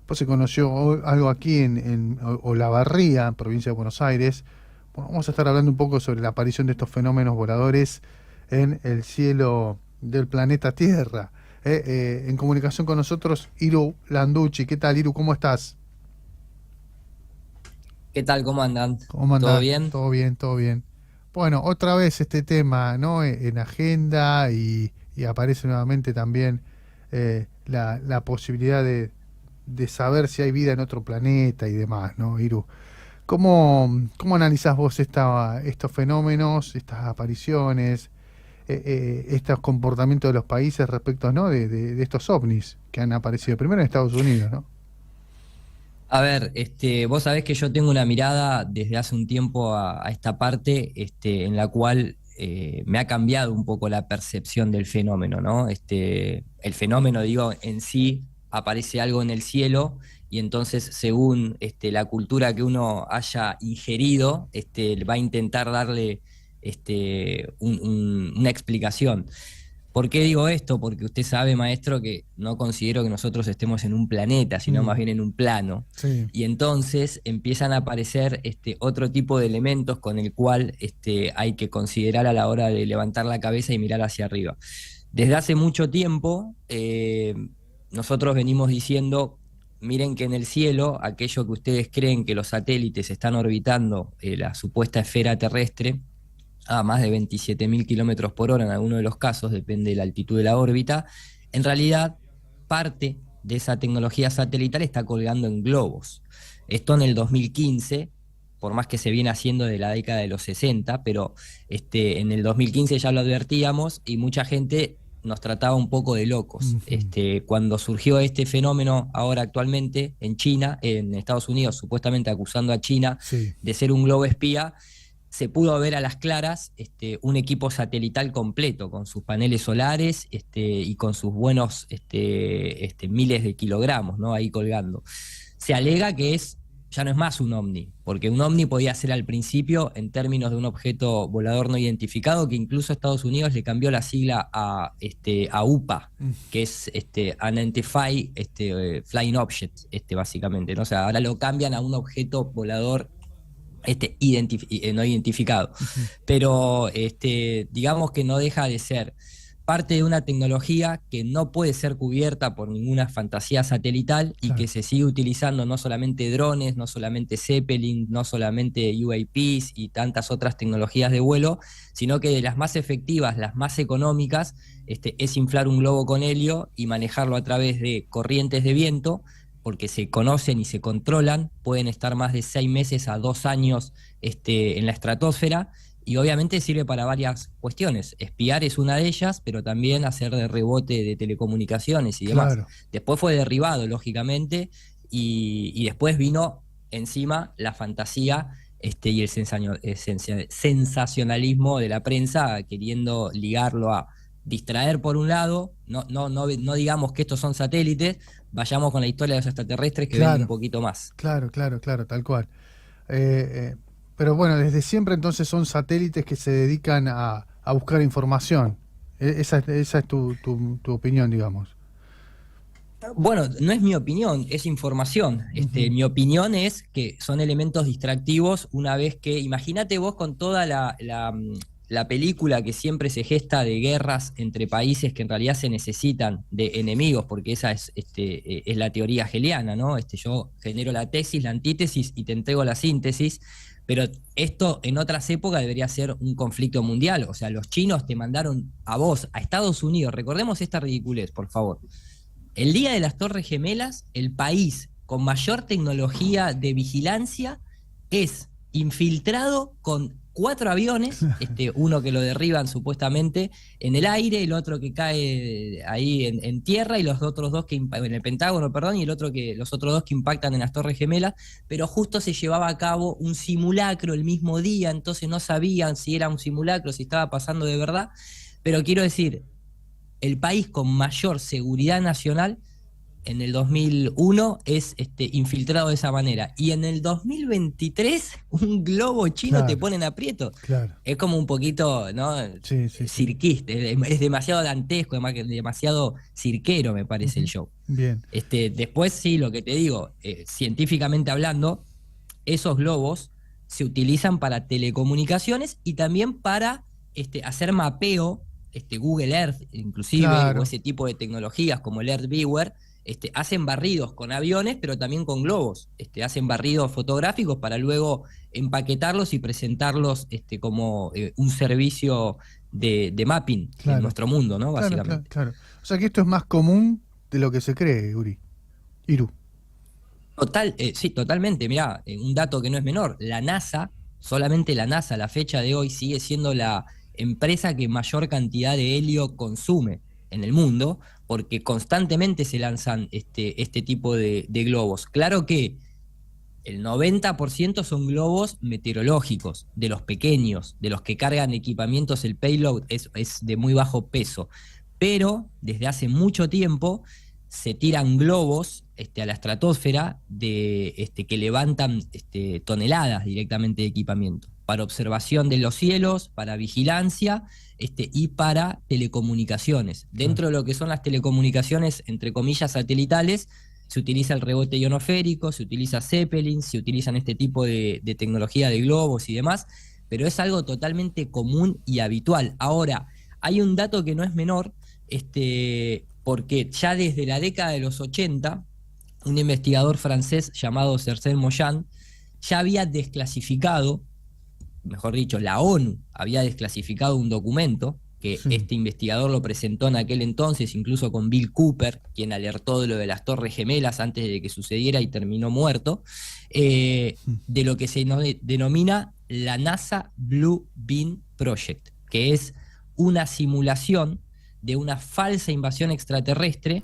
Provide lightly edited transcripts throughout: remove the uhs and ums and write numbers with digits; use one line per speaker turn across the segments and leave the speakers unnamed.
pues se conoció algo aquí en Olavarría, provincia de Buenos Aires. Bueno, vamos a estar hablando un poco sobre la aparición de estos fenómenos voladores en el cielo del planeta Tierra. En comunicación con nosotros, Iru Landucci. ¿Qué tal, Iru? ¿Cómo estás?
¿Qué tal? ¿Cómo andan?
¿Cómo
¿Todo
andás?
bien?
Todo bien, todo bien. Bueno, otra vez este tema, ¿no? En agenda y aparece nuevamente también la posibilidad de saber si hay vida en otro planeta y demás, ¿no, Iru? ¿Cómo analizás vos estos fenómenos, estas apariciones, estos comportamientos de los países respecto, ¿no? de estos ovnis que han aparecido primero en Estados Unidos, ¿no?
A ver, vos sabés que yo tengo una mirada desde hace un tiempo a esta parte, en la cual me ha cambiado un poco la percepción del fenómeno, ¿no? El fenómeno, digo, en sí aparece algo en el cielo y entonces, según la cultura que uno haya ingerido, va a intentar darle una explicación. ¿Por qué digo esto? Porque usted sabe, maestro, que no considero que nosotros estemos en un planeta, sino más
Mm,
bien en un plano.
sí,
Y entonces empiezan a aparecer otro tipo de elementos con el cual hay que considerar a la hora de levantar la cabeza y mirar hacia arriba. Desde hace mucho tiempo, nosotros venimos diciendo, miren que en el cielo, aquello que ustedes creen que los satélites están orbitando la supuesta esfera terrestre, a más de 27.000 kilómetros por hora en algunos de los casos, depende de la altitud de la órbita, en realidad parte de esa tecnología satelital está colgando en globos. Esto en el 2015, por más que se viene haciendo de la década de los 60, pero en el 2015 ya lo advertíamos y mucha gente nos trataba un poco de locos.
ujú,
Cuando surgió este fenómeno ahora actualmente en China, en Estados Unidos, supuestamente acusando a China
sí,
de ser un globo espía, se pudo ver a las claras un equipo satelital completo, con sus paneles solares y con sus buenos miles de kilogramos, ¿no? Ahí colgando. Se alega que ya no es más un ovni, porque un ovni podía ser al principio en términos de un objeto volador no identificado, que incluso Estados Unidos le cambió la sigla a UPA,
mm,
que es Unidentified Flying Object, básicamente, ¿no? O sea, ahora lo cambian a un objeto volador no identificado.
ujú,
Pero digamos que no deja de ser parte de una tecnología que no puede ser cubierta por ninguna fantasía satelital y
claro.
que se sigue utilizando no solamente drones, no solamente Zeppelin, no solamente UAPs y tantas otras tecnologías de vuelo, sino que de las más efectivas, las más económicas, es inflar un globo con helio y manejarlo a través de corrientes de viento porque se conocen y se controlan, pueden estar más de 6 meses a 2 años en la estratosfera y obviamente sirve para varias cuestiones. Espiar es una de ellas, pero también hacer de rebote de telecomunicaciones y demás.
Claro.
Después fue derribado, lógicamente, y después vino encima la fantasía y el sensacionalismo de la prensa queriendo ligarlo a distraer por un lado, no digamos que estos son satélites, vayamos con la historia de los extraterrestres que vende un
Claro,
poquito más.
claro, tal cual. Eh, pero bueno, desde siempre entonces son satélites que se dedican a buscar información. Esa es tu opinión, digamos.
Bueno, no es mi opinión, es información.
Ujú,
Mi opinión es que son elementos distractivos una vez que, imagínate vos con toda la película que siempre se gesta de guerras entre países que en realidad se necesitan de enemigos, porque esa es la teoría hegeliana, ¿no? Yo genero la tesis, la antítesis y te entrego la síntesis, pero esto en otras épocas debería ser un conflicto mundial. O sea, los chinos te mandaron a vos, a Estados Unidos, recordemos esta ridiculez, por favor. El día de las Torres Gemelas, el país con mayor tecnología de vigilancia es infiltrado con 4 aviones, uno que lo derriban supuestamente en el aire, el otro que cae ahí en tierra y los otros dos que en el Pentágono, perdón, y los otros dos que impactan en las Torres Gemelas, pero justo se llevaba a cabo un simulacro el mismo día, entonces no sabían si era un simulacro, si estaba pasando de verdad, pero quiero decir, el país con mayor seguridad nacional en el 2001 es infiltrado de esa manera. Y en el 2023 un globo chino te
Claro,
pone en aprieto.
claro.
Es como un poquito, ¿no?
Sí, sí, sí.
Cirquista, es demasiado dantesco, demasiado cirquero, me parece el
Ujú.
show.
Bien,
Después sí, lo que te digo, científicamente hablando, esos globos se utilizan para telecomunicaciones y también para hacer mapeo, Google Earth inclusive, o
claro.
ese tipo de tecnologías como el Earth Viewer, hacen barridos con aviones, pero también con globos. Hacen barridos fotográficos para luego empaquetarlos y presentarlos como un servicio de mapping en
Claro,
nuestro mundo, ¿no?
claro, claro,
Básicamente.
claro. O sea que esto es más común de lo que se cree, Uri. Iru.
Sí, totalmente. Mirá, un dato que no es menor. La NASA, solamente la NASA, a la fecha de hoy, sigue siendo la empresa que mayor cantidad de helio consume en el mundo, porque constantemente se lanzan este tipo de globos. Claro que el 90% son globos meteorológicos, de los pequeños, de los que cargan equipamientos, el payload es de muy bajo peso. Pero desde hace mucho tiempo se tiran globos a la estratosfera que levantan toneladas directamente de equipamiento para observación de los cielos, para vigilancia y para telecomunicaciones.
Claro.
Dentro de lo que son las telecomunicaciones, entre comillas, satelitales, se utiliza el rebote ionosférico, se utiliza Zeppelin, se utilizan este tipo de tecnología de globos y demás, pero es algo totalmente común y habitual. Ahora, hay un dato que no es menor, porque ya desde la década de los 80, un investigador francés llamado Serge Moyan ya había desclasificado, mejor dicho, la ONU había desclasificado un documento que
Sí.
este investigador lo presentó en aquel entonces, incluso con Bill Cooper, quien alertó de lo de las Torres Gemelas antes de que sucediera y terminó muerto,
Mm.
de lo que se denomina la NASA Blue Beam Project, que es una simulación de una falsa invasión extraterrestre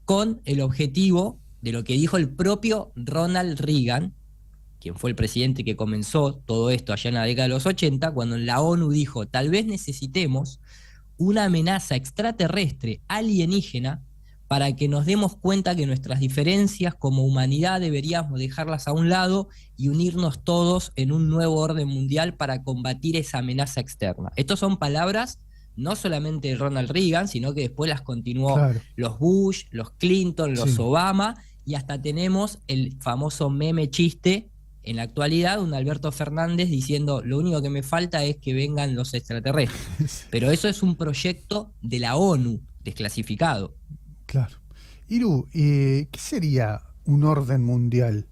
con el objetivo de lo que dijo el propio Ronald Reagan, quien fue el presidente que comenzó todo esto allá en la década de los 80, cuando la ONU dijo, tal vez necesitemos una amenaza extraterrestre alienígena para que nos demos cuenta que nuestras diferencias como humanidad deberíamos dejarlas a un lado y unirnos todos en un nuevo orden mundial para combatir esa amenaza externa. Estas son palabras no solamente de Ronald Reagan, sino que después las continuó
Claro.
los Bush, los Clinton, los
Sí.
Obama, y hasta tenemos el famoso meme chiste en la actualidad, un Alberto Fernández diciendo, lo único que me falta es que vengan los extraterrestres. Pero eso es un proyecto de la ONU desclasificado.
Claro. Iru, ¿qué sería un orden mundial?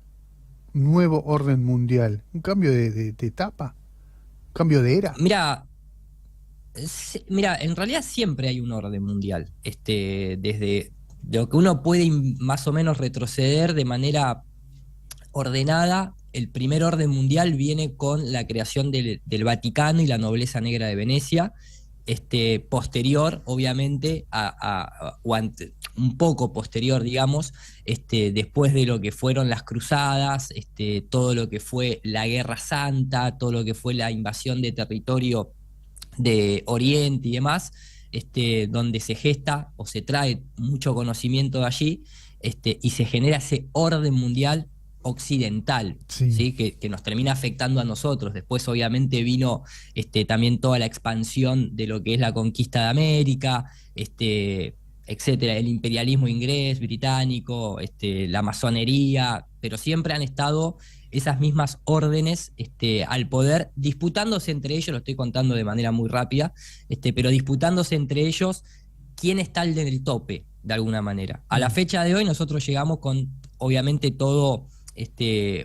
Un nuevo orden mundial. ¿Un cambio de etapa? ¿Un cambio de era?
Mira, mira, en realidad siempre hay un orden mundial. Desde lo que uno puede más o menos retroceder de manera ordenada, el primer orden mundial viene con la creación del Vaticano y la nobleza negra de Venecia, posterior, obviamente, un poco posterior, digamos, después de lo que fueron las cruzadas, todo lo que fue la Guerra Santa, todo lo que fue la invasión de territorio de Oriente y demás, donde se gesta o se trae mucho conocimiento de allí, y se genera ese orden mundial occidental,
Sí.
¿sí? Que nos termina afectando a nosotros. Después, obviamente, vino también toda la expansión de lo que es la conquista de América, etcétera, el imperialismo inglés, británico, la masonería, pero siempre han estado esas mismas órdenes al poder, disputándose entre ellos, lo estoy contando de manera muy rápida, pero disputándose entre ellos quién está en el tope, de alguna manera. A la fecha de hoy nosotros llegamos con, obviamente, todo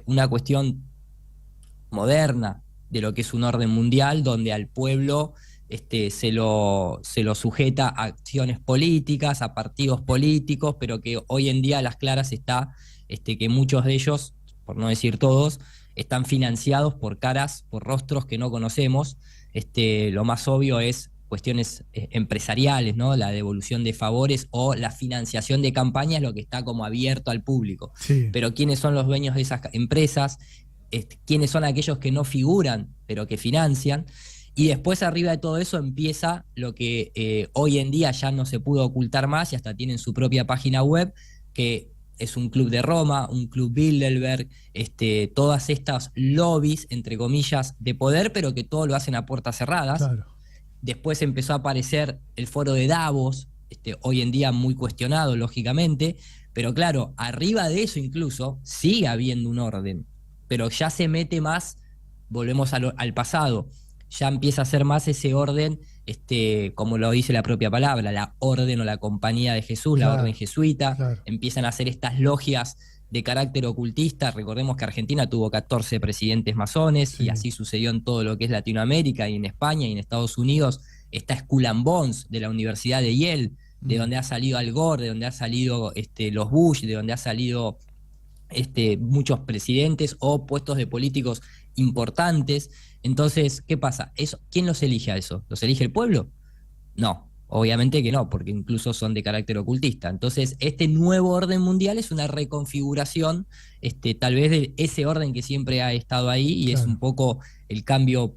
una cuestión moderna de lo que es un orden mundial, donde al pueblo se lo sujeta a acciones políticas, a partidos políticos, pero que hoy en día a las claras está que muchos de ellos, por no decir todos, están financiados por caras, por rostros que no conocemos. Lo más obvio es cuestiones empresariales, ¿no? La devolución de favores o la financiación de campañas, lo que está como abierto al público.
Sí.
Pero ¿quiénes son los dueños de esas empresas? ¿Quiénes son aquellos que no figuran, pero que financian? Y después arriba de todo eso empieza lo que hoy en día ya no se pudo ocultar más y hasta tienen su propia página web, que es un club de Roma, un club Bilderberg, todas estas lobbies, entre comillas, de poder, pero que todo lo hacen a puertas cerradas.
Claro.
Después empezó a aparecer el foro de Davos, hoy en día muy cuestionado, lógicamente, pero claro, arriba de eso incluso sigue habiendo un orden, pero ya se mete más, volvemos al pasado, ya empieza a ser más ese orden, como lo dice la propia palabra, la orden o la compañía de Jesús, la orden
Claro,
jesuita,
claro.
empiezan a hacer estas logias de carácter ocultista. Recordemos que Argentina tuvo 14 presidentes masones y
Sí.
así sucedió en todo lo que es Latinoamérica y en España y en Estados Unidos. Está Skull and Bones de la Universidad de Yale, de donde ha salido Al Gore, de donde ha salido los Bush, de donde ha salido muchos presidentes o puestos de políticos importantes. Entonces, ¿qué pasa? ¿Quién los elige a eso? ¿Los elige el pueblo? No, obviamente que no, porque incluso son de carácter ocultista. Entonces, este nuevo orden mundial es una reconfiguración, tal vez de ese orden que siempre ha estado ahí, y es un
Claro.
poco el cambio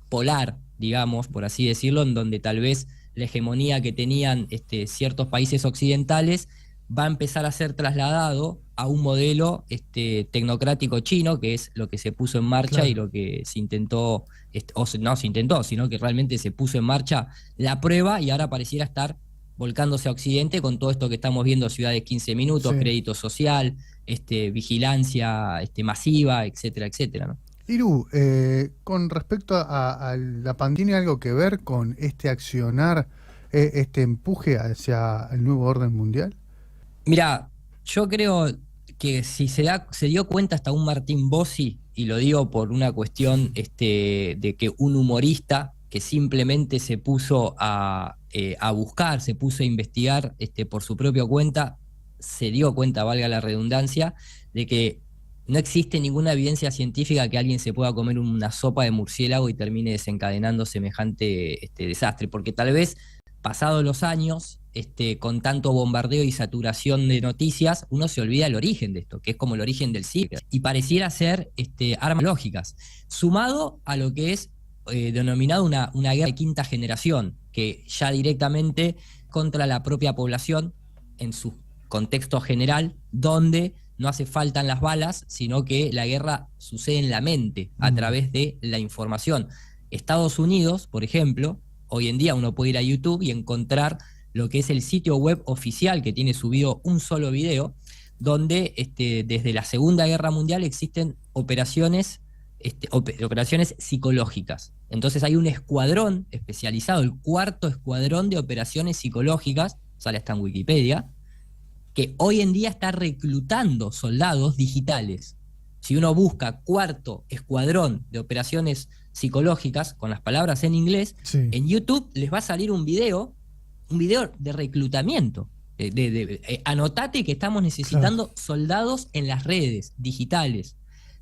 polar, digamos, por así decirlo, en donde tal vez la hegemonía que tenían ciertos países occidentales va a empezar a ser trasladado a un modelo tecnocrático chino, que es lo que se puso en marcha y
Claro.
lo que se intentó, no se intentó, sino que realmente se puso en marcha la prueba, y ahora pareciera estar volcándose a Occidente con todo esto que estamos viendo: ciudades 15 minutos,
Sí.
crédito social, vigilancia masiva, etcétera, etcétera, ¿no?
Iru, con respecto a la pandemia, ¿tiene algo que ver con este accionar, este empuje hacia el nuevo orden mundial?
Mira, yo creo que si se dio cuenta hasta un Martín Bossi, y lo digo por una cuestión de que un humorista que simplemente se puso a buscar, se puso a investigar por su propia cuenta, se dio cuenta, valga la redundancia, de que no existe ninguna evidencia científica que alguien se pueda comer una sopa de murciélago y termine desencadenando semejante desastre, porque tal vez pasados los años, con tanto bombardeo y saturación de noticias, uno se olvida el origen de esto, que es como el origen del SIDA, y pareciera ser armas lógicas, sumado a lo que es denominado una guerra de quinta generación, que ya directamente contra la propia población en su contexto general, donde no hace falta las balas, sino que la guerra sucede en la mente, a través de la información. Estados Unidos, por ejemplo, hoy en día uno puede ir a YouTube y encontrar lo que es el sitio web oficial, que tiene subido un solo video, donde desde la Segunda Guerra Mundial existen operaciones psicológicas. Entonces hay un escuadrón especializado, el cuarto escuadrón de operaciones psicológicas, sale hasta en Wikipedia, que hoy en día está reclutando soldados digitales. Si uno busca cuarto escuadrón de operaciones psicológicas, con las palabras en inglés,
Sí.
en YouTube les va a salir un video de reclutamiento. Anotate que estamos necesitando soldados en las redes digitales.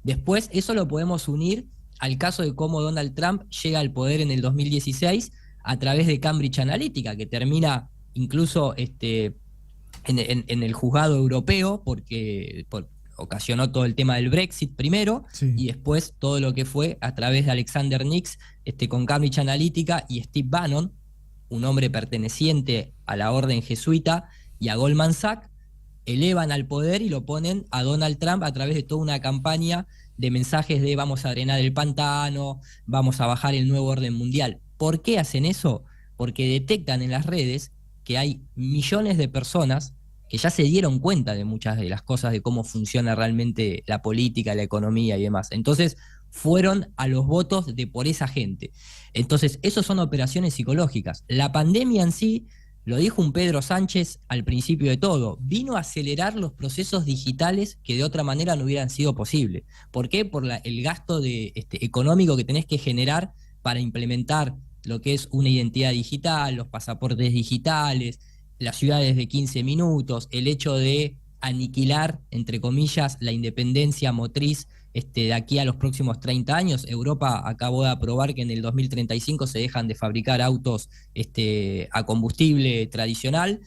Después, eso lo podemos unir al caso de cómo Donald Trump llega al poder en el 2016 a través de Cambridge Analytica, que termina incluso en el juzgado europeo, porque ocasionó todo el tema del Brexit primero,
Sí.
y después todo lo que fue a través de Alexander Nix con Cambridge Analytica, y Steve Bannon, un hombre perteneciente a la orden jesuita y a Goldman Sachs, elevan al poder y lo ponen a Donald Trump a través de toda una campaña de mensajes de vamos a drenar el pantano, vamos a bajar el nuevo orden mundial. ¿Por qué hacen eso? Porque detectan en las redes que hay millones de personas que ya se dieron cuenta de muchas de las cosas, de cómo funciona realmente la política, la economía y demás. Entonces fueron a los votos de por esa gente. Entonces, eso son operaciones psicológicas. La pandemia en sí, lo dijo un Pedro Sánchez al principio de todo, vino a acelerar los procesos digitales que de otra manera no hubieran sido posibles. ¿Por qué? Por el gasto económico que tenés que generar para implementar lo que es una identidad digital, los pasaportes digitales, las ciudades de 15 minutos, el hecho de aniquilar, entre comillas, la independencia motriz de aquí a los próximos 30 años. Europa acabó de aprobar que en el 2035 se dejan de fabricar autos a combustible tradicional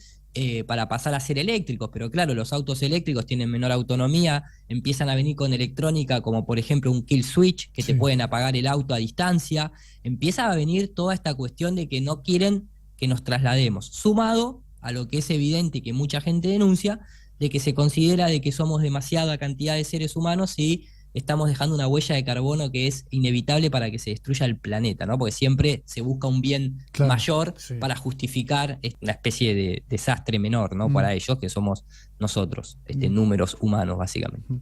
para pasar a ser eléctricos, pero claro, los autos eléctricos tienen menor autonomía, empiezan a venir con electrónica como por ejemplo un kill switch, que te pueden apagar el auto a distancia, empieza a venir toda esta cuestión de que no quieren que nos traslademos, sumado a lo que es evidente y que mucha gente denuncia, de que se considera de que somos demasiada cantidad de seres humanos y estamos dejando una huella de carbono que es inevitable para que se destruya el planeta, ¿no? Porque siempre se busca un bien
Claro,
mayor
sí.
para justificar una especie de desastre menor, ¿no?
Mm,
Para ellos, que somos nosotros,
mm,
números humanos, básicamente.
mm.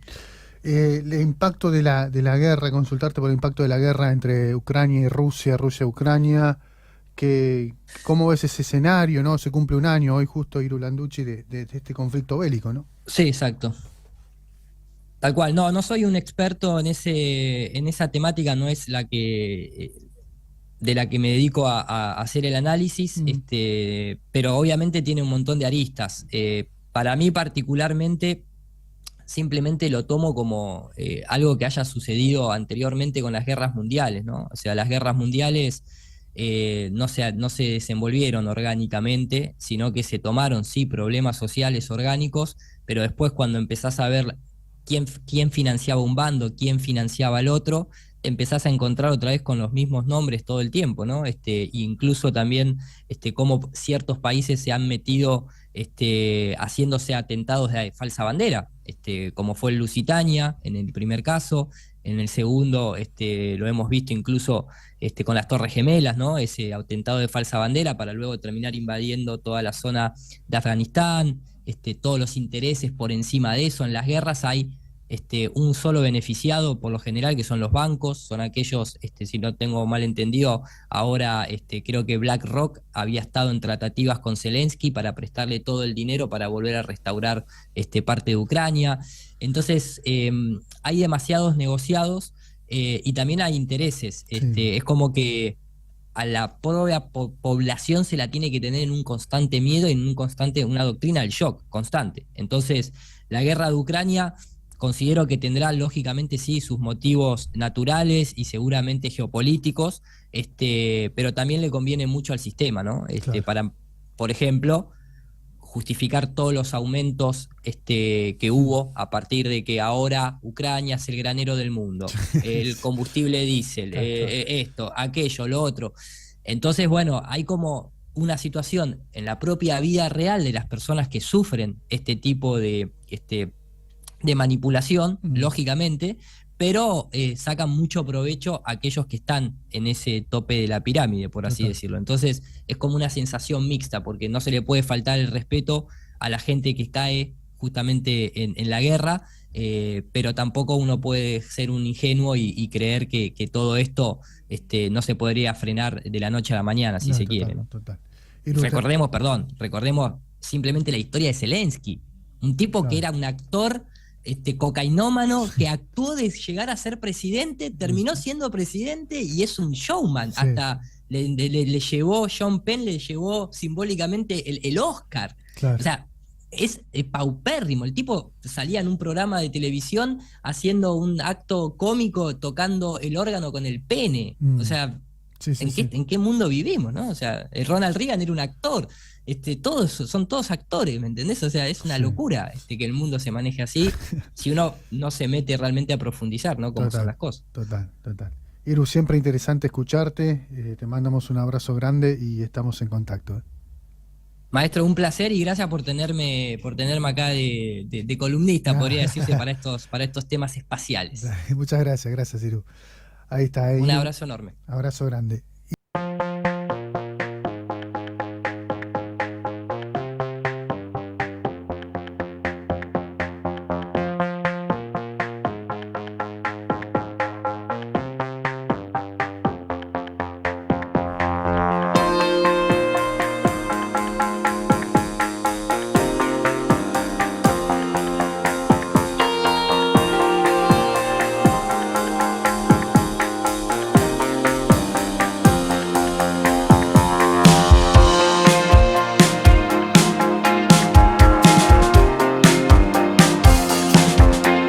El impacto de la guerra, consultarte por el impacto de la guerra entre Ucrania y Rusia, Rusia-Ucrania, que, ¿cómo ves ese escenario, no? Se cumple un año hoy justo, Iru Landucci, de este conflicto bélico, ¿no?
Sí, exacto. Tal cual, no, no soy un experto en esa temática, no es la que de la que me dedico a hacer el análisis,
Mm,
pero obviamente tiene un montón de aristas. Para mí particularmente, simplemente lo tomo como algo que haya sucedido anteriormente con las guerras mundiales, ¿no? O sea, las guerras mundiales no se desenvolvieron orgánicamente, sino que se tomaron, sí, problemas sociales orgánicos, pero después cuando empezás a ver quién financiaba un bando, quién financiaba el otro, te empezás a encontrar otra vez con los mismos nombres todo el tiempo, ¿no? Incluso también cómo ciertos países se han metido haciéndose atentados de falsa bandera, como fue en Lusitania en el primer caso, en el segundo lo hemos visto incluso con las Torres Gemelas, ¿no? Ese atentado de falsa bandera para luego terminar invadiendo toda la zona de Afganistán, todos los intereses por encima de eso. En las guerras hay un solo beneficiado por lo general, que son los bancos, son aquellos, si no tengo mal entendido, ahora creo que BlackRock había estado en tratativas con Zelensky para prestarle todo el dinero para volver a restaurar parte de Ucrania. Entonces, hay demasiados negociados y también hay intereses.
sí,
Es como que a la propia población se la tiene que tener en un constante miedo y en una doctrina del shock constante. Entonces, la guerra de Ucrania considero que tendrá lógicamente sí sus motivos naturales y seguramente geopolíticos, pero también le conviene mucho al sistema, ¿no?
claro.
Para, por ejemplo, justificar todos los aumentos que
Mm.
hubo a partir de que ahora Ucrania es el granero del mundo, el combustible diésel,
Tal cual.
esto, aquello, lo otro. Entonces, bueno, hay como una situación en la propia vida real de las personas que sufren este tipo de manipulación,
Mm,
lógicamente, pero sacan mucho provecho a aquellos que están en ese tope de la pirámide, por así
total.
decirlo. Entonces es como una sensación mixta, porque no se le puede faltar el respeto a la gente que cae justamente en la guerra, pero tampoco uno puede ser un ingenuo y creer que todo esto no se podría frenar de la noche a la mañana, si
No,
se
total,
quiere, ¿no?
total. Iru,
Recordemos simplemente la historia de Zelensky, un tipo que
claro.
era un actor cocainómano que actuó de llegar a ser presidente,
Mm,
terminó siendo presidente y es un showman.
sí,
Hasta le llevó, Sean Penn le llevó simbólicamente el Oscar. O
claro.
sea, es paupérrimo. El tipo salía en un programa de televisión haciendo un acto cómico tocando el órgano con el pene. O
Mm,
sea,
sí, sí, sí.
en qué mundo vivimos, ¿no? O sea, Ronald Reagan era un actor, son todos actores, ¿me entendés? O sea, es una
Sí,
locura que el mundo se maneje así, si uno no se mete realmente a profundizar, ¿no? Cómo son
total,
las cosas.
total, total. Iru, siempre interesante escucharte. Te mandamos un abrazo grande y estamos en contacto.
Maestro, un placer y gracias por tenerme acá de columnista, podría decirse,
Ah,
para estos temas espaciales.
muchas gracias, gracias, Iru. Ahí está,
Un
Iru.
abrazo enorme.
Abrazo grande.